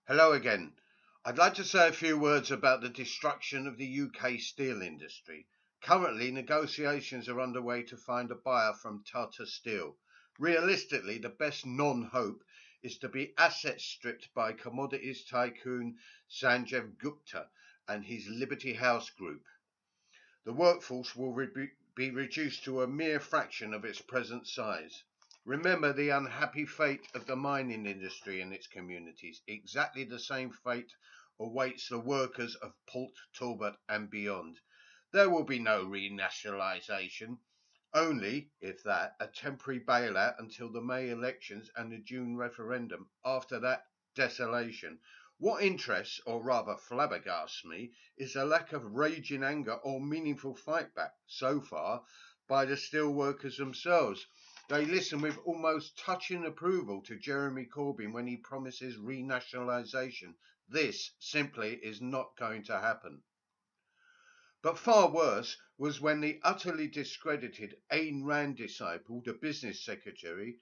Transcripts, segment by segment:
Hello again. I'd like to say a few words about the destruction of the UK steel industry. Currently, negotiations are underway to find a buyer from Tata Steel. Realistically, the best non-hope is to be asset stripped by commodities tycoon Sanjeev Gupta and his Liberty House Group. The workforce will be reduced to a mere fraction of its present size. Remember the unhappy fate of the mining industry in its communities. Exactly the same fate awaits the workers of Port Talbot and beyond. There will be no renationalisation, only, if that, a temporary bailout until the May elections and the June referendum. After that, desolation. What interests, or rather flabbergasts me, is the lack of raging anger or meaningful fightback so far by the steelworkers themselves. They listen with almost touching approval to Jeremy Corbyn when he promises renationalisation. This simply is not going to happen. But far worse was when the utterly discredited Ayn Rand disciple, the business secretary,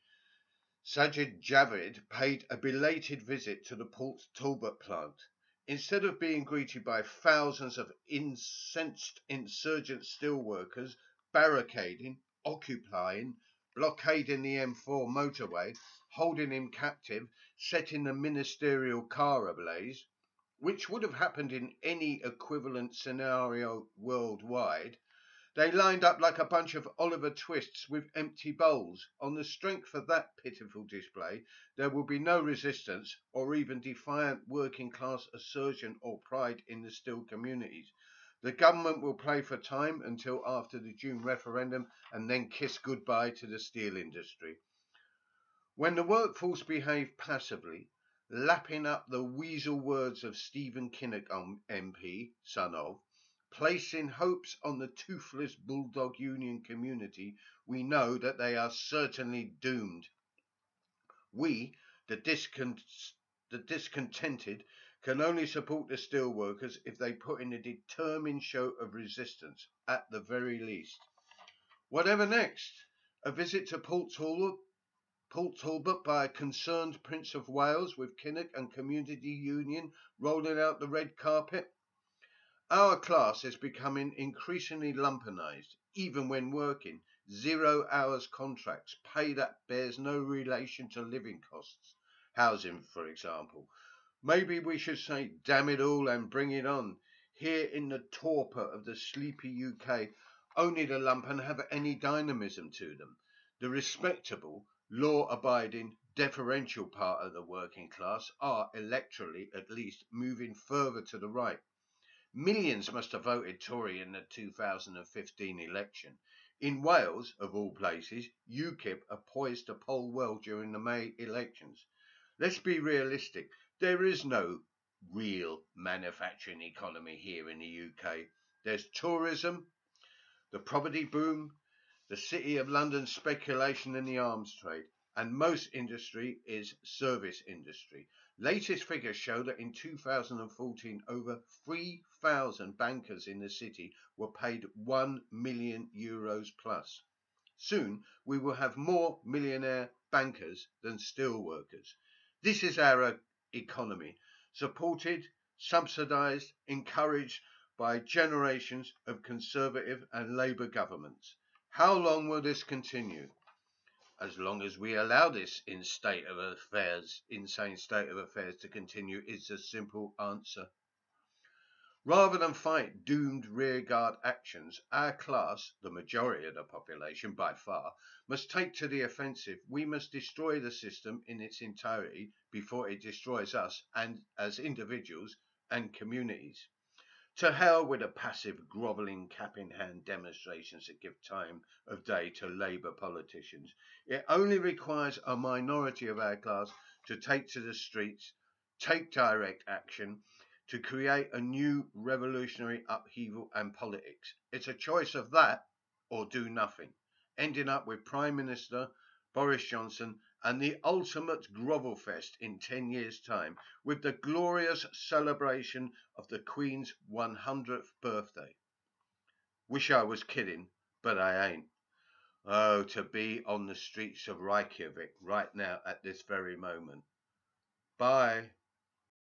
Sajid Javid, paid a belated visit to the Port Talbot plant. Instead of being greeted by thousands of incensed insurgent steelworkers barricading, occupying, blockading the M4 motorway, holding him captive, setting the ministerial car ablaze, which would have happened in any equivalent scenario worldwide, they lined up like a bunch of Oliver Twists with empty bowls. On the strength of that pitiful display, there will be no resistance or even defiant working class assertion or pride in the steel communities. The government will play for time until after the June referendum and then kiss goodbye to the steel industry. When the workforce behave passively, lapping up the weasel words of Stephen Kinnock MP, son of, placing hopes on the toothless bulldog union community, we know that they are certainly doomed. We, the discontented, can only support the steelworkers if they put in a determined show of resistance, at the very least. Whatever next? A visit to Port Talbot by a concerned Prince of Wales with Kinnock and Community Union rolling out the red carpet? Our class is becoming increasingly lumpenized, even when working. 0 hours contracts, pay that bears no relation to living costs. Housing, for example. Maybe we should say, damn it all and bring it on. Here in the torpor of the sleepy UK, only the lumpen have any dynamism to them. The respectable, law-abiding, deferential part of the working class are, electorally at least, moving further to the right. Millions must have voted Tory in the 2015 election. In Wales, of all places, UKIP are poised to poll well during the May elections. Let's be realistic. There is no real manufacturing economy here in the UK. There's tourism, the property boom, the City of London speculation in the arms trade, and most industry is service industry. Latest figures show that in 2014, over 3,000 bankers in the city were paid €1 million plus. Soon, we will have more millionaire bankers than steelworkers. This is our economy, supported, subsidised, encouraged by generations of Conservative and Labour governments. How long will this continue? As long as we allow this insane state of affairs to continue is the simple answer. Rather than fight doomed rearguard actions, our class, the majority of the population by far, must take to the offensive. We must destroy the system in its entirety before it destroys us and as individuals and communities. To hell with the passive, grovelling, cap-in-hand demonstrations that give time of day to Labour politicians. It only requires a minority of our class to take to the streets, take direct action, to create a new revolutionary upheaval and politics. It's a choice of that or do nothing, ending up with Prime Minister Boris Johnson and the ultimate grovel fest in 10 years' time, with the glorious celebration of the Queen's 100th birthday. Wish I was kidding, but I ain't. Oh, to be on the streets of Reykjavik right now at this very moment. Bye.